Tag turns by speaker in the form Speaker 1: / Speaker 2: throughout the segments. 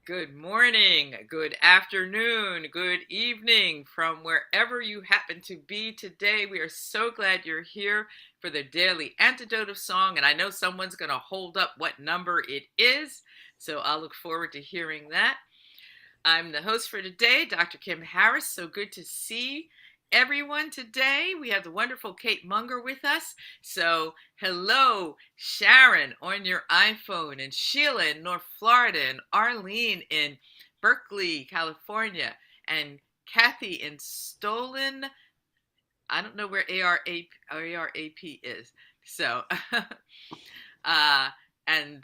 Speaker 1: Good morning, good afternoon, good evening from wherever you happen to be today. We are so glad you're here for the daily antidote of song. And I know someone's going to hold up what number it is. So I'll look forward to hearing that. I'm the host for today, Dr. Kim Harris. So good to see everyone today. We have the wonderful Kate Munger with us. So hello, Sharon on your iPhone, and Sheila in North Florida, and Arlene in Berkeley, California, and Kathy in Stolen. I don't know where ARAP is. So, uh, and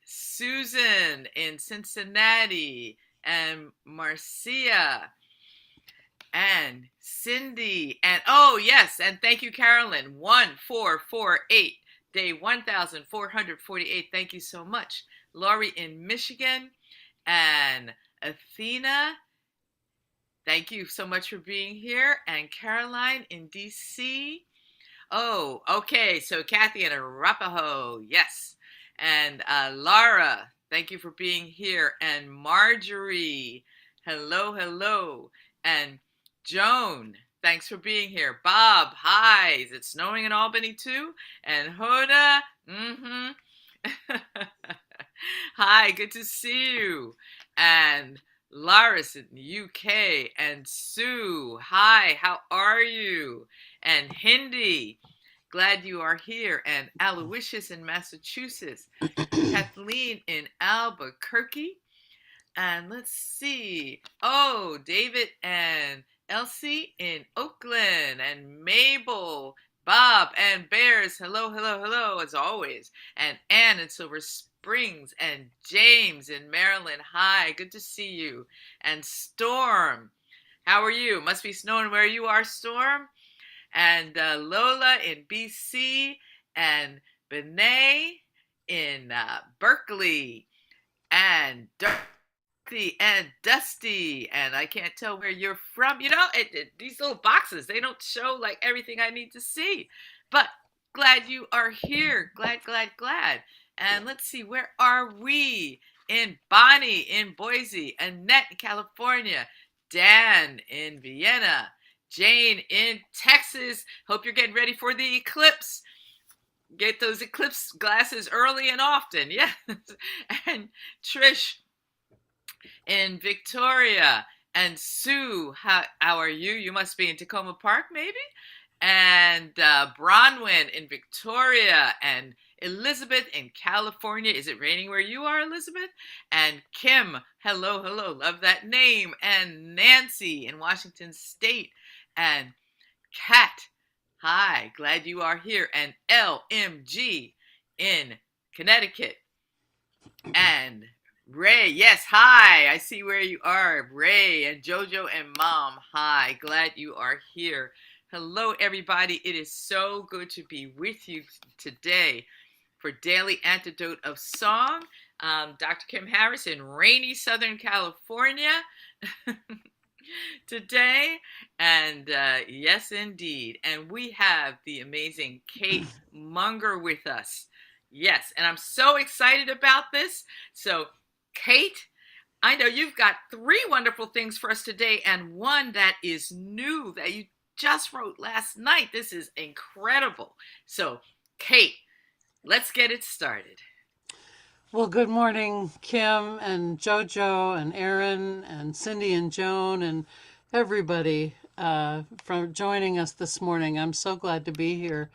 Speaker 1: Susan in Cincinnati, and Marcia and Cindy, and oh yes, and thank you, Carolyn. 1448, day 1448. Thank you so much. Laurie in Michigan, and Athena, thank you so much for being here. And Caroline in DC. Oh, okay. So Kathy in Arapahoe, yes. And Laura, thank you for being here. And Marjorie, hello, hello. And Joan, thanks for being here. Bob, hi. Is it snowing in Albany too? And Hoda, hi, good to see you. And Laris in the UK, and Sue, hi, how are you? And Hindi, glad you are here. And Aloysius in Massachusetts, Kathleen in Albuquerque, and let's see, oh, David and Elsie in Oakland, and Mabel, Bob, and Bears, hello, hello, hello, as always, and Ann in Silver Springs, and James in Maryland, hi, good to see you, and Storm, how are you? Must be snowing where you are, Storm. And Lola in BC, and Benet in Berkeley, and and Dusty, and I can't tell where you're from. You know, these little boxes, they don't show like everything I need to see. But glad you are here. Glad, glad, glad. And let's see, where are we? In Bonnie in Boise, Annette in California, Dan in Vienna, Jane in Texas. Hope you're getting ready for the eclipse. Get those eclipse glasses early and often. Yes. And Trish in Victoria, and Sue, how are you? You must be in Tacoma Park, maybe? And Bronwyn in Victoria, and Elizabeth in California. Is it raining where you are, Elizabeth? And Kim, hello, hello, love that name. And Nancy in Washington State, and Kat, hi, glad you are here. And LMG in Connecticut, and Ray, yes, hi. I see where you are. Ray and Jojo and Mom, hi. Glad you are here. Hello, everybody. It is so good to be with you today for Daily Antidote of Song. Dr. Kim Harris in rainy Southern California today. And yes, indeed. And we have the amazing Kate Munger with us. Yes, and I'm so excited about this. So, Kate, I know you've got three wonderful things for us today, and one that is new that you just wrote last night. This is incredible. So, Kate, let's get it started.
Speaker 2: Well, good morning, Kim and Jojo and Aaron and Cindy and Joan and everybody for joining us this morning. I'm so glad to be here.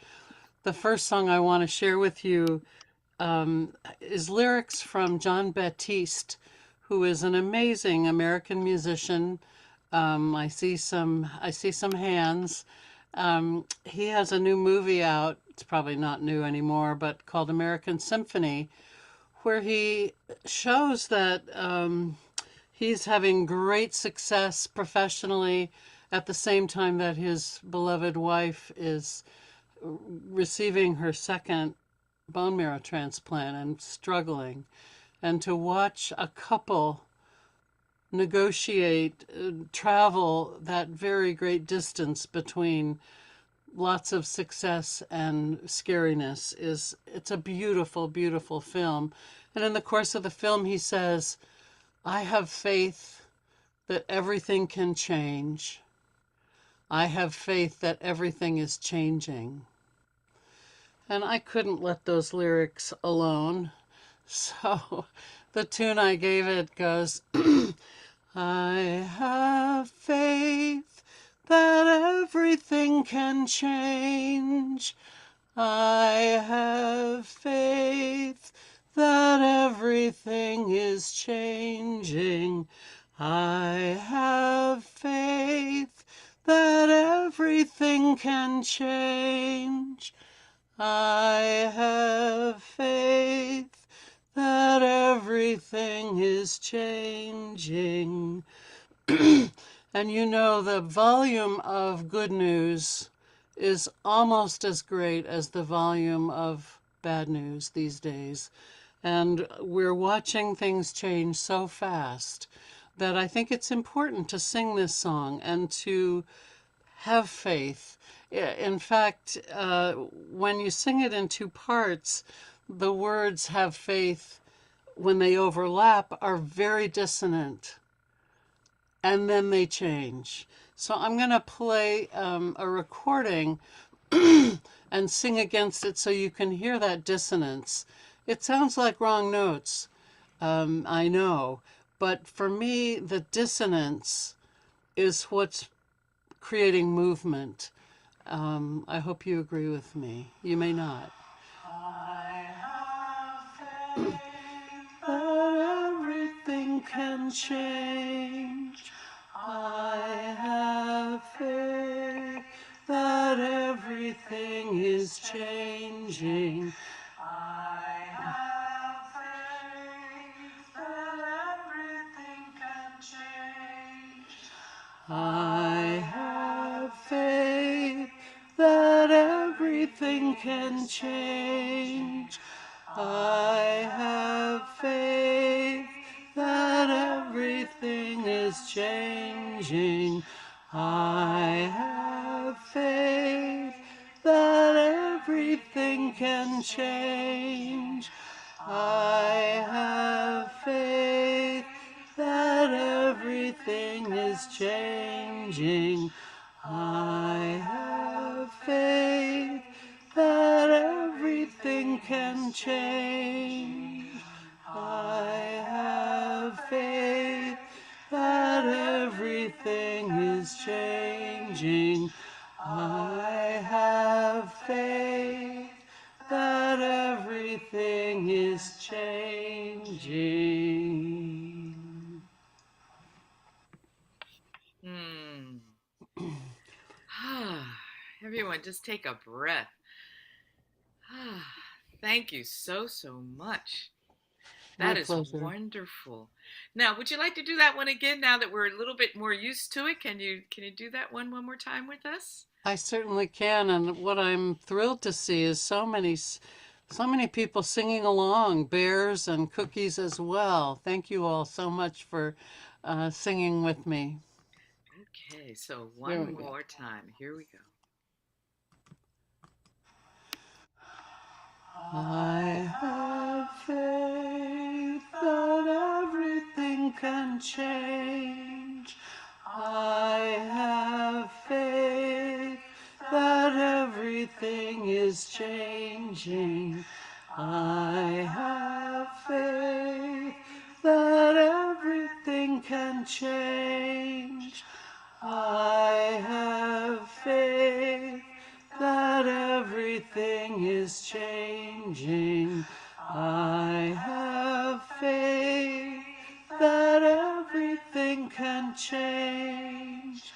Speaker 2: The first song I want to share with you is lyrics from John Batiste, who is an amazing American musician. I see some hands. He has a new movie out. It's probably not new anymore, but called American Symphony, where he shows that he's having great success professionally at the same time that his beloved wife is receiving her second bone marrow transplant and struggling. And to watch a couple negotiate, travel that very great distance between lots of success and scariness it's a beautiful, beautiful film. And in the course of the film, he says, I have faith that everything can change. I have faith that everything is changing. And I couldn't let those lyrics alone. So the tune I gave it goes, I have faith that everything can change. I have faith that everything is changing. I have faith that everything can change. I have faith that everything is changing. And you know, the volume of good news is almost as great as the volume of bad news these days. And we're watching things change so fast that I think it's important to sing this song and to have faith. In fact, when you sing it in two parts, the words have faith, when they overlap, are very dissonant, and then they change. So I'm going to play a recording and sing against it so you can hear that dissonance. It sounds like wrong notes, I know, but for me, the dissonance is what's creating movement. I hope you agree with me. You may not. I have faith that everything can change. I have faith that everything is changing. I have faith that everything can change. I have faith that everything can change. I have faith that everything is changing. I have faith that everything can change. I have faith that everything is changing. I have faith that everything can change. I have faith that everything is changing. I have faith that everything is changing.
Speaker 1: Hmm. Everyone, just take a breath. Thank you so, so much.
Speaker 2: My
Speaker 1: That is
Speaker 2: pleasure.
Speaker 1: wonderful. Now, would you like to do that one again now that we're a little bit more used to it? Can you do that one more time with us?
Speaker 2: I certainly can, and what I'm thrilled to see is so many people singing along, bears and cookies as well. Thank you all so much for singing with me.
Speaker 1: Okay, so
Speaker 2: Here
Speaker 1: one
Speaker 2: we go.
Speaker 1: more time. Here we go.
Speaker 2: I have faith that everything can change. I have faith that everything is changing. I have faith that everything can change. I have faith that everything is changing. I have faith that everything can change.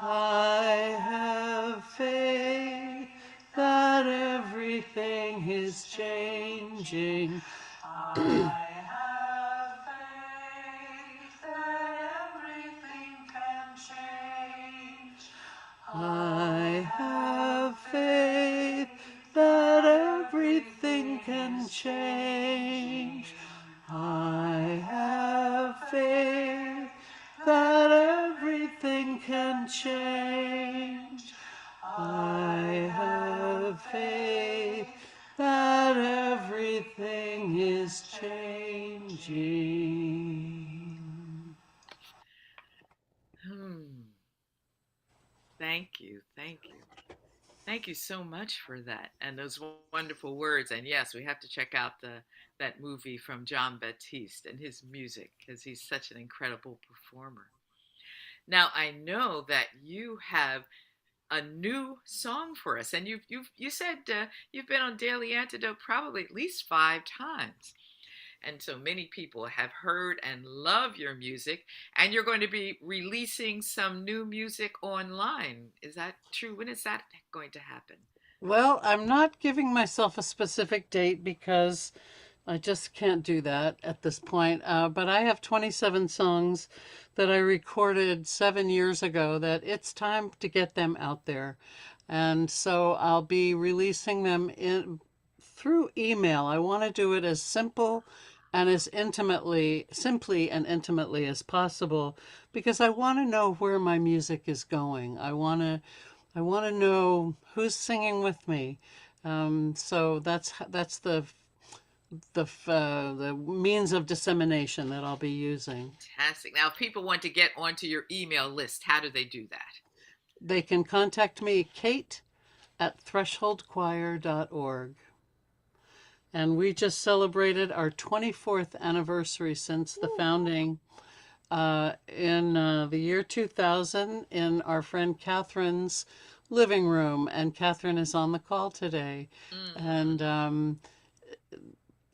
Speaker 2: I have faith that everything is changing. I have faith that everything can change. I have faith that everything can change. I have faith that everything can change. I have faith that everything is changing.
Speaker 1: you. Thank you. Thank you so much for that and those wonderful words. And yes, we have to check out the that movie from John Batiste and his music because he's such an incredible performer. Now I know that you have a new song for us, and you said you've been on Daily Antidote probably at least 5 times. And so many people have heard and love your music, and you're going to be releasing some new music online. Is that true? When is that going to happen?
Speaker 2: Well, I'm not giving myself a specific date because I just can't do that at this point. But I have 27 songs that I recorded 7 years ago that it's time to get them out there. And so I'll be releasing them in through email. I want to do it as simple and as simply and intimately as possible because I want to know where my music is going. I want to know who's singing with me. So that's the means of dissemination that I'll be using.
Speaker 1: Fantastic. Now, if people want to get onto your email list, how do they do that?
Speaker 2: They can contact me, Kate at thresholdchoir.org. And we just celebrated our 24th anniversary since the founding in the year 2000 in our friend Catherine's living room. And Catherine is on the call today.
Speaker 1: Mm-hmm.
Speaker 2: And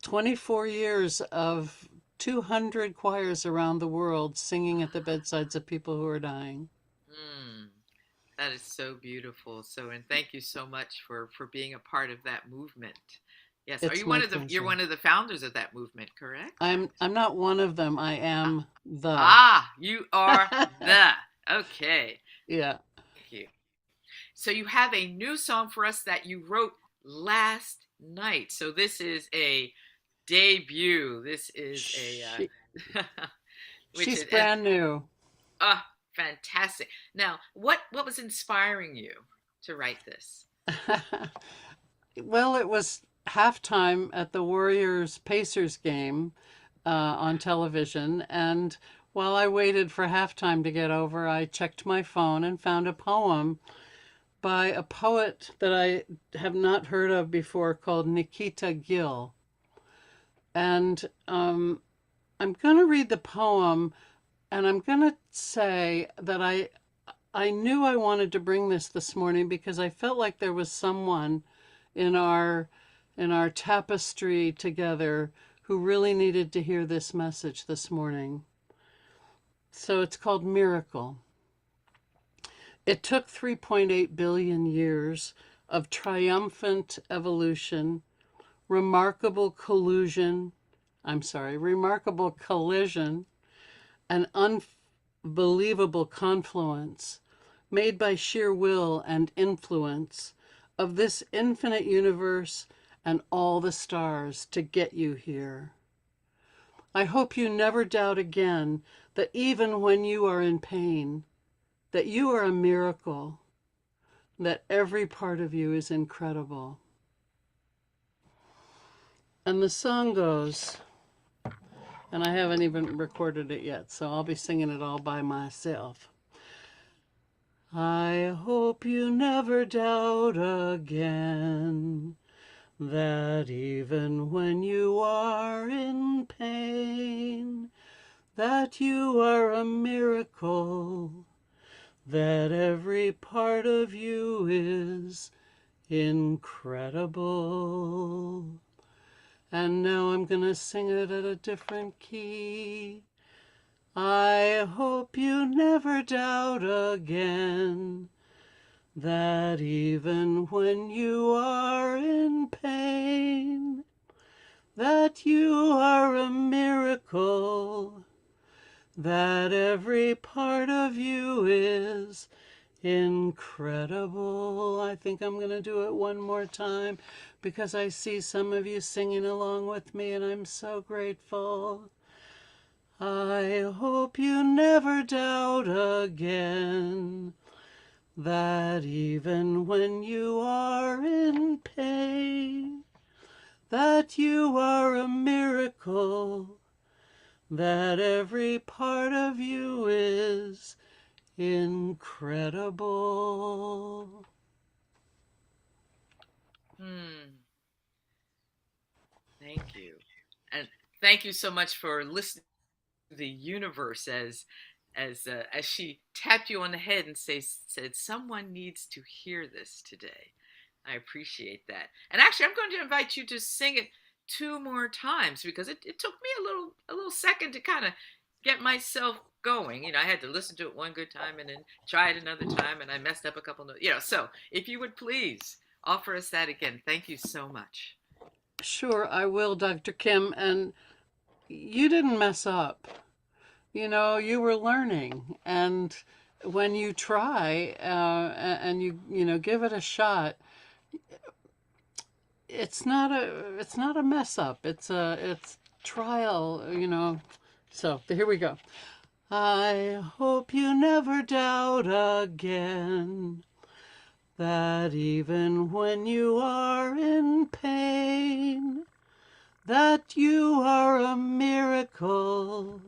Speaker 2: 24 years of 200 choirs around the world singing at the bedsides of people who are dying.
Speaker 1: Mm, that is so beautiful. So, and thank you so much for being a part of that movement. Yes, are
Speaker 2: It's
Speaker 1: you
Speaker 2: my
Speaker 1: you're
Speaker 2: pleasure.
Speaker 1: one of the founders of that movement, correct?
Speaker 2: I'm not one of them. I
Speaker 1: Ah,
Speaker 2: am the.
Speaker 1: you are the. Okay,
Speaker 2: Yeah.
Speaker 1: thank you. So you have a new song for us that you wrote last night. So this is a debut. This is a
Speaker 2: She
Speaker 1: which
Speaker 2: she's
Speaker 1: is and
Speaker 2: brand new.
Speaker 1: uh fantastic. Now, what was inspiring you to write this?
Speaker 2: Well, it was halftime at the Warriors Pacers game on television, and while I waited for halftime to get over, I checked my phone and found a poem by a poet that I have not heard of before called Nikita Gill. And I'm going to read the poem, and I'm going to say that I knew I wanted to bring this morning because I felt like there was someone in our tapestry together who really needed to hear this message this morning. So it's called Miracle. It took 3.8 billion years of triumphant evolution, remarkable collusion, remarkable collision, and unbelievable confluence made by sheer will and influence of this infinite universe and all the stars to get you here. I hope you never doubt again that even when you are in pain, that you are a miracle, that every part of you is incredible. And the song goes, and I haven't even recorded it yet, so I'll be singing it all by myself. I hope you never doubt again that even when you are in pain, that you are a miracle, that every part of you is incredible. And now I'm going to sing it at a different key. I hope you never doubt again that even when you are in pain, that you are a miracle, that every part of you is incredible. I think I'm going to do it one more time because I see some of you singing along with me and I'm so grateful. I hope you never doubt again that even when you are in pain, that you are a miracle, that every part of you is incredible.
Speaker 1: Hmm. Thank you. And thank you so much for listening to the universe as she tapped you on the head and said someone needs to hear this today. I appreciate that. And actually I'm going to invite you to sing it two more times because it took me a little second to kind of get myself going. I had to listen to it one good time and then try it another time and I messed up a couple notes. So if you would please offer us that again. Thank you so much.
Speaker 2: Sure, I will, Dr. Kim. And you didn't mess up. You were learning. And when you try and you give it a shot, it's not a mess up. It's trial. So here we go. I hope you never doubt again that even when you are in pain, that you are a miracle,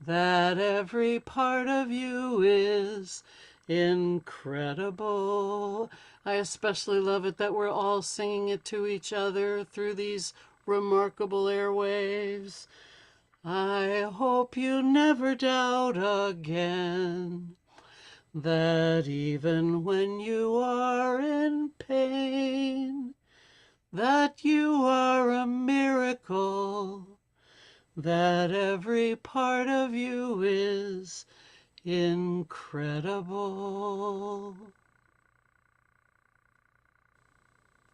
Speaker 2: that every part of you is incredible. I especially love it that we're all singing it to each other through these remarkable airwaves. I hope you never doubt again that even when you are in pain, that you are a miracle, that every part of you is incredible.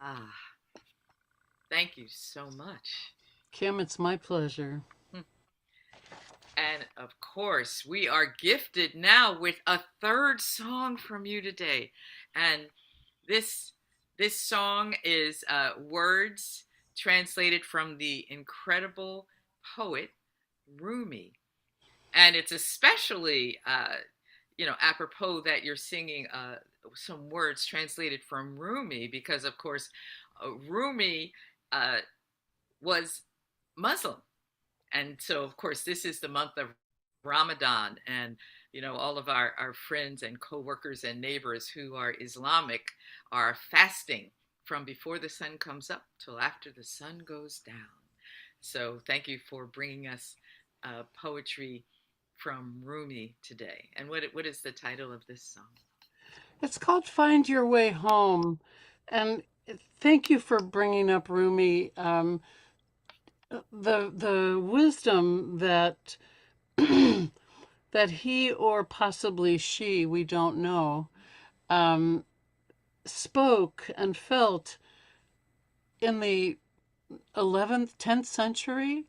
Speaker 1: Ah, thank you so much.
Speaker 2: Kim, it's my pleasure.
Speaker 1: And of course, we are gifted now with a third song from you today. And this this song is words translated from the incredible poet Rumi. And it's especially apropos that you're singing some words translated from Rumi because of course Rumi uh, was Muslim. And so of course this is the month of Ramadan, and all of our friends and co-workers and neighbors who are Islamic are fasting from before the sun comes up till after the sun goes down. So thank you for bringing us poetry from Rumi today. And what is the title of this song?
Speaker 2: It's called Find Your Way Home. And thank you for bringing up Rumi. The wisdom that that he or possibly she, we don't know, um, spoke and felt in the 11th, 10th century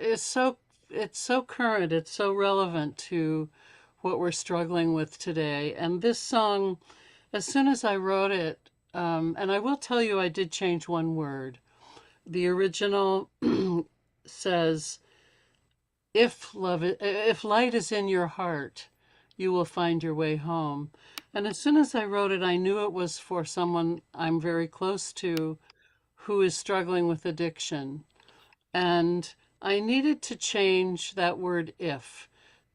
Speaker 2: is so it's so current, it's so relevant to what we're struggling with today. And this song, as soon as I wrote it, and I will tell you, I did change one word. The original says, if light is in your heart, you will find your way home. And as soon as I wrote it, I knew it was for someone I'm very close to who is struggling with addiction. And I needed to change that word if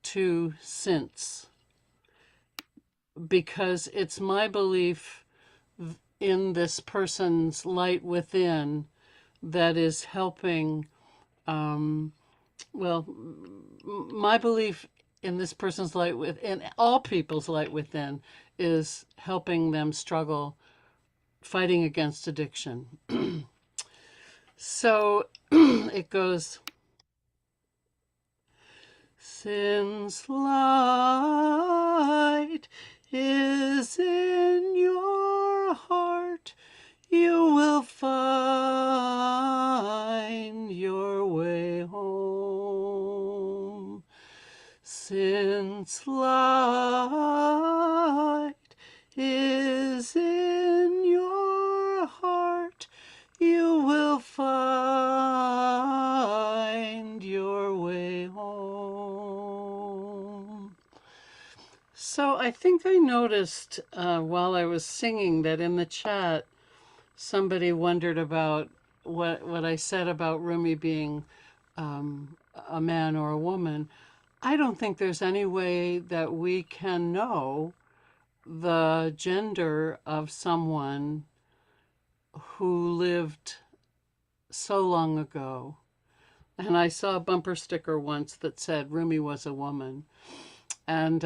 Speaker 2: to since, because it's my belief in this person's light within that is helping. Um, well, my belief in this person's light within, all people's light within, is helping them struggle, fighting against addiction. So it goes, since light is in your heart, you will find your way home. Since light is in your heart, you will find your way home. So I think I noticed while I was singing that in the chat, somebody wondered about what I said about Rumi being a man or a woman. I don't think there's any way that we can know the gender of someone who lived so long ago. And I saw a bumper sticker once that said Rumi was a woman. And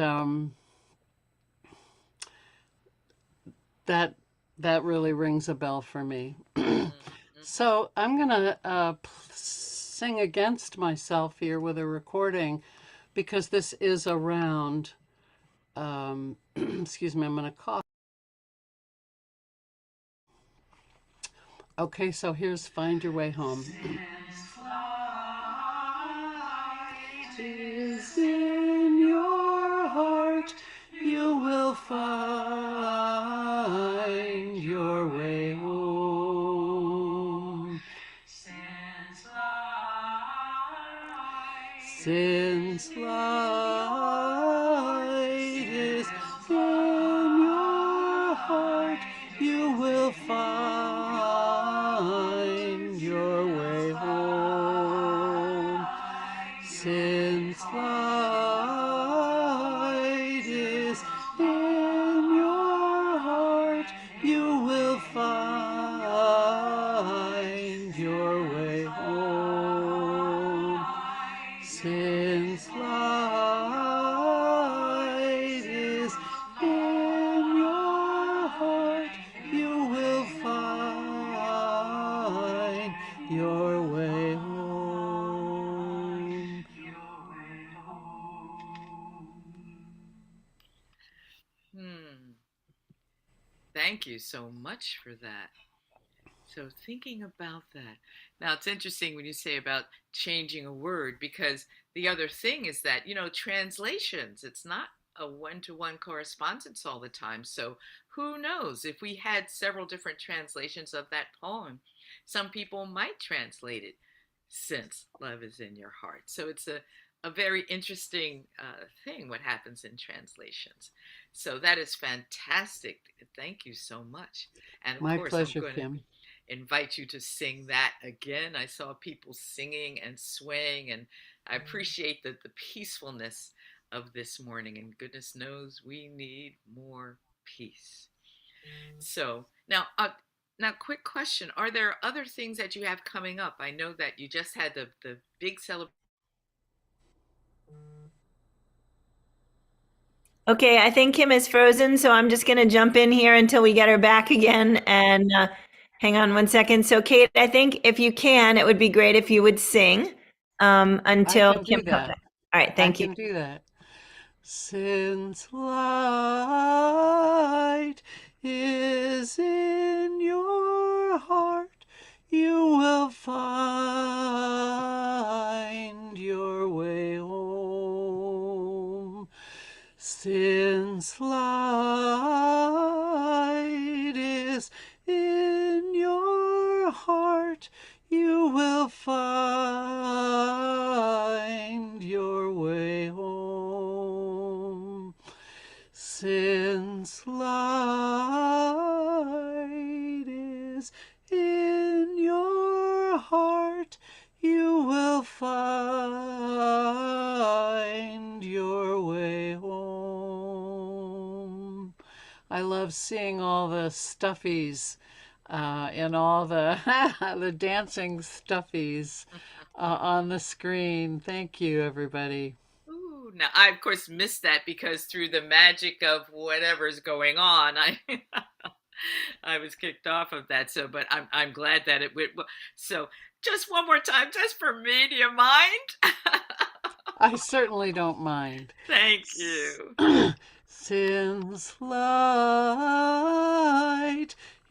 Speaker 2: that that really rings a bell for me.
Speaker 1: Mm-hmm.
Speaker 2: So I'm going to sing against myself here with a recording because this is around, excuse me, I'm going to cough. Okay, so here's Find Your Way Home. Since light is in your heart, you will find your way home. Since light is in your heart, you will find your way home. Since light is in your heart, you will find your way home. Since light is in your heart, you will find your way home.
Speaker 1: Hmm. Thank you so much for that. So, thinking about that. Now, it's interesting when you say about changing a word because the other thing is that, translations, it's not a one to one correspondence all the time. So, who knows? If we had several different translations of that poem, some people might translate it since love is in your heart. So, it's a very interesting thing what happens in translations. So, that is fantastic. Thank you so much. And of
Speaker 2: My
Speaker 1: course, I'm
Speaker 2: pleasure,
Speaker 1: going to
Speaker 2: Kim.
Speaker 1: invite you to sing that again. I saw people singing and swaying, and I appreciate the peacefulness of this morning. And goodness knows we need more peace. So now, quick question: are there other things that you have coming up? I know that you just had the big celebration.
Speaker 3: Okay, I think Kim is frozen, so I'm just going to jump in here until we get her back again. And hang on one second. So, Kate, I think if you can, it would be great if you would sing
Speaker 2: I
Speaker 3: until
Speaker 2: can
Speaker 3: Kim
Speaker 2: do
Speaker 3: comes
Speaker 2: that.
Speaker 3: back. All right,
Speaker 2: I
Speaker 3: thank you.
Speaker 2: can do that. Since light is in your heart, you will find your way home. Since light is in your heart, you will find your way home. Since light is in your heart, you will find your way home. I love seeing all the stuffies and all the the dancing stuffies on the screen. Thank you, everybody.
Speaker 1: Ooh, now I of course missed that because through the magic of whatever's going on, I I was kicked off of that. So, but I'm glad that it went. So, just one more time, just for me. Do you mind?
Speaker 2: I certainly don't mind.
Speaker 1: Thank you.
Speaker 2: Since light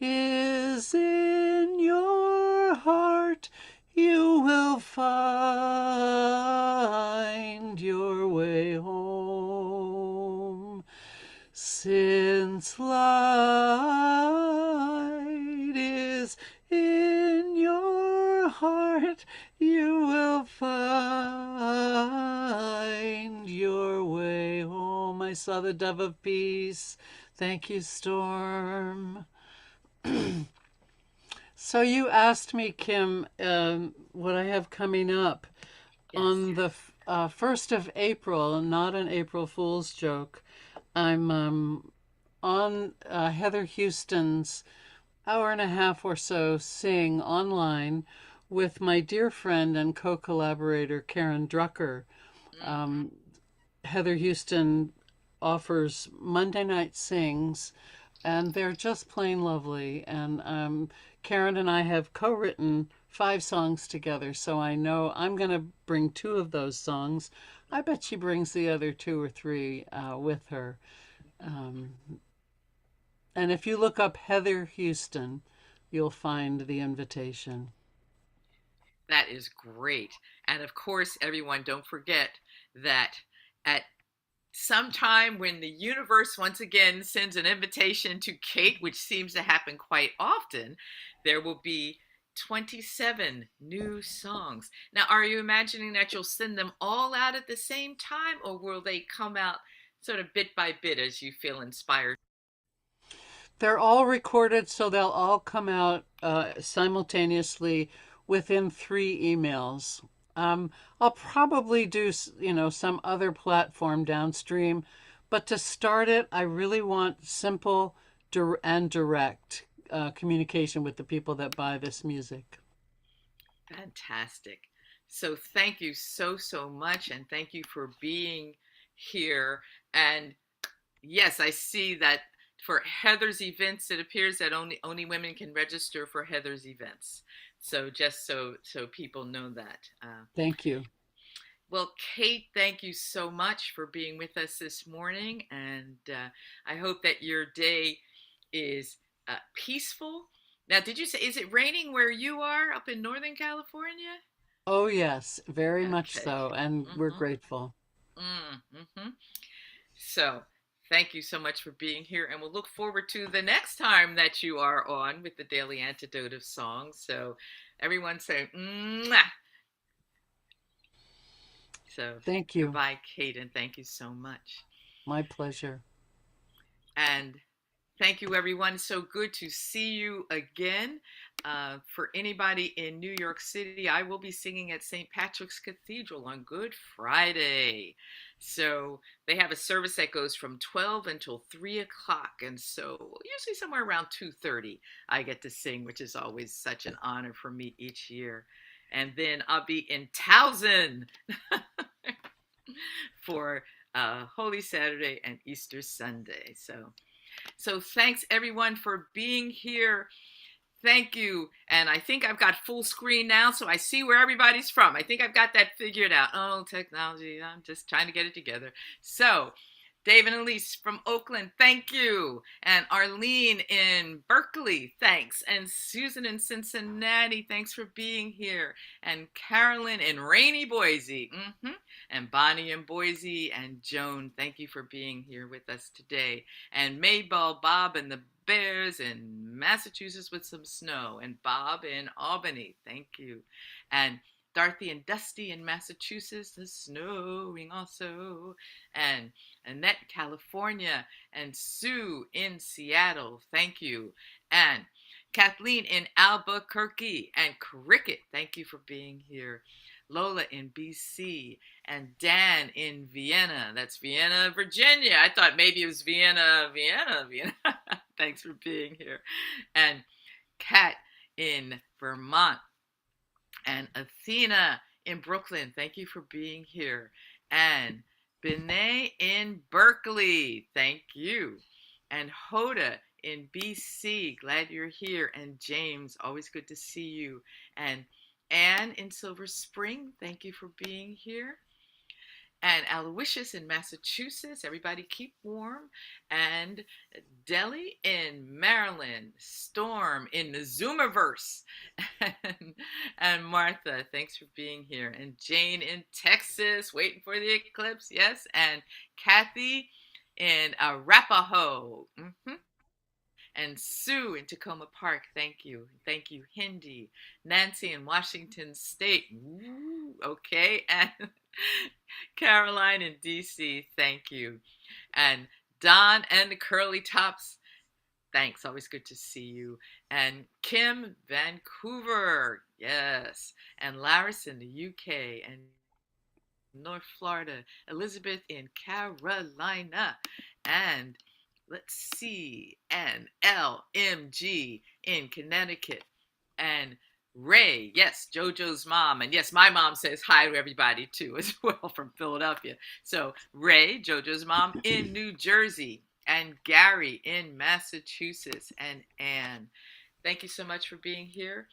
Speaker 2: is in your heart, you will find your way home. Since light is in your heart, you will find your way home. I saw the dove of peace. Thank you, Storm. So you asked me, Kim, what I have coming up
Speaker 1: Yes.
Speaker 2: on the 1st of April, not an April Fool's joke. I'm on Heather Houston's hour and a half or so sing online with my dear friend and co-collaborator Karen Drucker.
Speaker 1: Mm-hmm.
Speaker 2: Heather Houston offers Monday Night Sings, and they're just plain lovely. And Karen and I have co-written 5 songs together, so I know I'm going to bring 2 of those songs. I bet she brings the other 2 or 3 with her. Um, and if you look up Heather Houston, you'll find the invitation.
Speaker 1: That is great. And of course, everyone, don't forget that at sometime when the universe once again sends an invitation to Kate, which seems to happen quite often, there will be 27 new songs. Now, are you imagining that you'll send them all out at the same time, or will they come out sort of bit by bit as you feel inspired?
Speaker 2: They're all recorded, so they'll all come out simultaneously within 3 emails. I'll probably do, some other platform downstream, but to start it, I really want simple and direct communication with the people that buy this music.
Speaker 1: Fantastic. So thank you so, so much. And thank you for being here. And yes, I see that for Heather's events, it appears that only women can register for Heather's events. So just so people know that.
Speaker 2: Thank you.
Speaker 1: Well, Kate, thank you so much for being with us this morning, and I hope that your day is peaceful. Now, did you say is it raining where you are up in Northern California?
Speaker 2: Oh, yes, very much
Speaker 1: Okay.
Speaker 2: so, and we're
Speaker 1: Mm-hmm.
Speaker 2: grateful.
Speaker 1: Mm-hmm. So, thank you so much for being here, and we'll look forward to the next time that you are on with the Daily Antidote of Songs. So, everyone say, mwah. So,
Speaker 2: Thank you.
Speaker 1: goodbye, Kate, and thank you so much.
Speaker 2: My pleasure.
Speaker 1: And thank you, everyone. So good to see you again. For anybody in New York City, I will be singing at St. Patrick's Cathedral on Good Friday. So they have a service that goes from 12 until 3 o'clock. And so usually somewhere around 2:30, I get to sing, which is always such an honor for me each year. And then I'll be in Towson for Holy Saturday and Easter Sunday. So thanks everyone for being here. Thank you. And I think I've got full screen now, so I see where everybody's from. I think I've got that figured out. Oh, technology. I'm just trying to get it together. So David and Elise from Oakland, thank you. And Arlene in Berkeley, thanks. And Susan in Cincinnati, thanks for being here. And Carolyn in rainy Boise. And Bonnie in Boise. And Joan, thank you for being here with us today. And Maybell, Bob, and the Bears in Massachusetts with some snow. And Bob in Albany, thank you. And Dorothy and Dusty in Massachusetts, the snowing also. And Annette, California, and Sue in Seattle. Thank you. And Kathleen in Albuquerque, and Cricket, thank you for being here. Lola in BC, and Dan in Vienna. That's Vienna, Virginia. I thought maybe it was Vienna, Vienna, Vienna. Thanks for being here. And Kat in Vermont, and Athena in Brooklyn. Thank you for being here. And Benay in Berkeley. Thank you. And Hoda in BC. Glad you're here. And James, always good to see you. And Anne in Silver Spring. Thank you for being here. And Aloysius in Massachusetts. Everybody keep warm. And Delhi in Maryland. Storm in the Zoomiverse. and Martha, thanks for being here. And Jane in Texas, waiting for the eclipse. Yes. And Kathy in Arapahoe. And Sue in Tacoma Park, thank you. Thank you, Hindi. Nancy in Washington State, ooh, okay. And Caroline in DC, thank you. And Don and the Curly Tops, thanks. Always good to see you. And Kim, Vancouver, yes. And Laris in the UK. And North Florida, Elizabeth in Carolina, and let's see, and LMG in Connecticut, and Ray, yes, JoJo's mom, and yes, my mom says hi to everybody too, as well, from Philadelphia. So Ray, JoJo's mom, in New Jersey, and Gary in Massachusetts, and Anne. Thank you so much for being here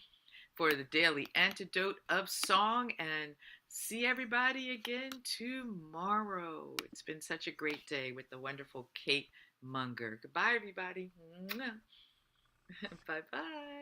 Speaker 1: for the daily antidote of song, and see everybody again tomorrow. It's been such a great day with the wonderful Kate Munger. Goodbye, everybody. Bye bye.